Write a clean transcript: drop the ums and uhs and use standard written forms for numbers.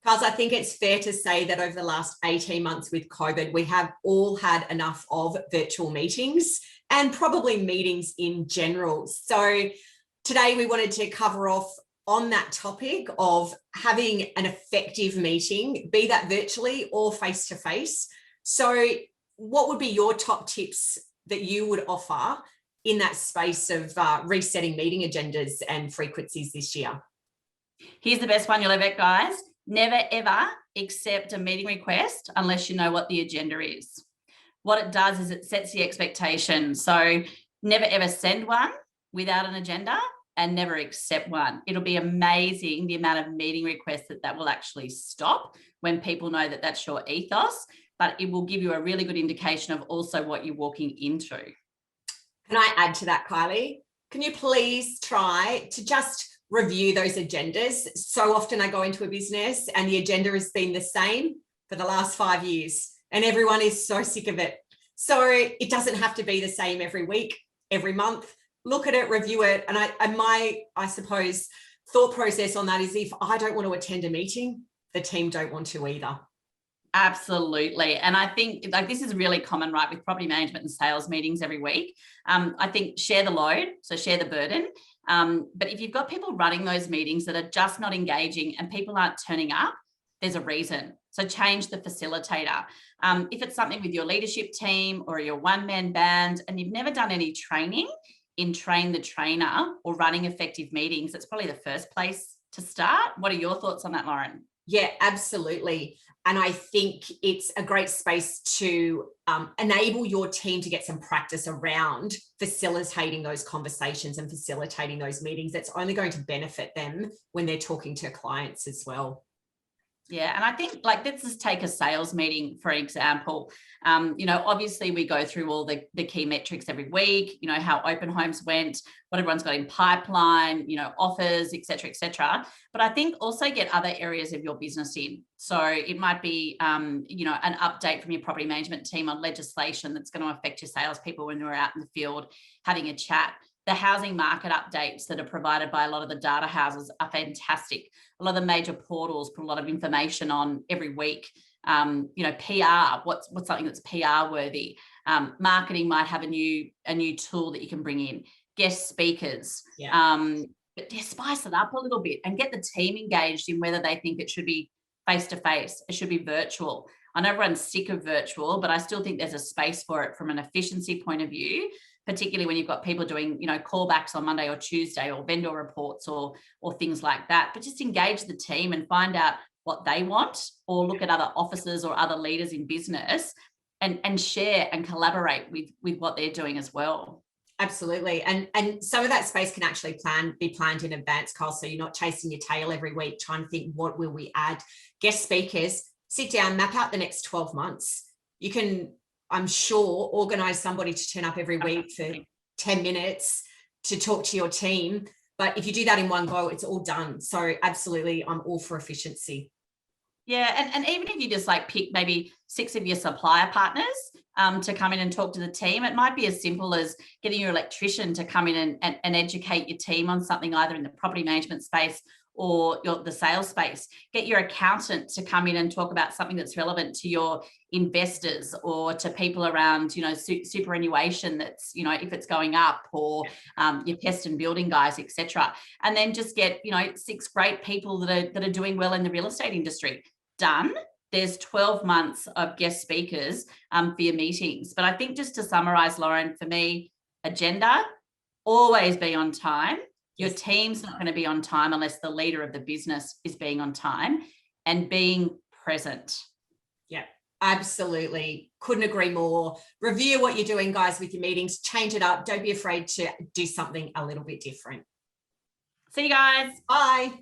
Carls, I think it's fair to say that over the last 18 months with COVID, we have all had enough of virtual meetings and probably meetings in general. So today we wanted to cover off on that topic of having an effective meeting, be that virtually or face-to-face. So what would be your top tips that you would offer in that space of resetting meeting agendas and frequencies this year? Here's the best one you'll ever get, guys. Never, ever accept a meeting request unless you know what the agenda is. What it does is it sets the expectation. So never, ever send one without an agenda and never accept one. It'll be amazing the amount of meeting requests that will actually stop when people know that that's your ethos, but it will give you a really good indication of also what you're walking into. Can I add to that, Kylie? Can you please try to just review those agendas? So often I go into a business and the agenda has been the same for the last 5 years and everyone is so sick of it. So it doesn't have to be the same every week, every month. Look at it, review it. And I suppose, thought process on that is if I don't want to attend a meeting, the team don't want to either. Absolutely. And I think like this is really common, right, with property management and sales meetings every week. I think share the load, so share the burden. But if you've got people running those meetings that are just not engaging and people aren't turning up, there's a reason. So change the facilitator. If it's something with your leadership team or your one-man band and you've never done any training in train the trainer or running effective meetings, that's probably the first place to start. What are your thoughts on that, Lauren? Yeah, absolutely. And I think it's a great space to enable your team to get some practice around facilitating those conversations and facilitating those meetings. That's only going to benefit them when they're talking to clients as well. Yeah, and I think like let's just take a sales meeting, for example. Obviously we go through all the key metrics every week, how open homes went, what everyone's got in pipeline, offers, et cetera, but I think also get other areas of your business in. So it might be, an update from your property management team on legislation that's going to affect your salespeople when you're out in the field having a chat. The housing market updates that are provided by a lot of the data houses are fantastic. A lot of the major portals put a lot of information on every week. PR, what's something that's PR worthy. Marketing might have a new tool that you can bring in. Guest speakers. Yeah. But spice it up a little bit and get the team engaged in whether they think it should be face-to-face, it should be virtual. I know everyone's sick of virtual, but I still think there's a space for it from an efficiency point of view, particularly when you've got people doing, callbacks on Monday or Tuesday or vendor reports or things like that. But just engage the team and find out what they want or look at other officers or other leaders in business and share and collaborate with what they're doing as well. Absolutely. And some of that space can actually be planned in advance, Carl, so you're not chasing your tail every week trying to think, what will we add? Guest speakers, sit down, map out the next 12 months. You can, I'm sure, organize somebody to turn up every week for 10 minutes to talk to your team. But if you do that in one go, it's all done. So absolutely, I'm all for efficiency. Yeah, and even if you just like pick maybe 6 of your supplier partners to come in and talk to the team, it might be as simple as getting your electrician to come in and educate your team on something either in the property management space or the sales space. Get your accountant to come in and talk about something that's relevant to your investors or to people around, superannuation that's, if it's going up or your pest and building guys, etc. And then just get, 6 great people that are doing well in the real estate industry. Done. There's 12 months of guest speakers for your meetings. But I think just to summarize, Lauren, for me, agenda, always be on time. Your team's not going to be on time unless the leader of the business is being on time and being present. Yeah, absolutely. Couldn't agree more. Review what you're doing, guys, with your meetings. Change it up. Don't be afraid to do something a little bit different. See you guys. Bye.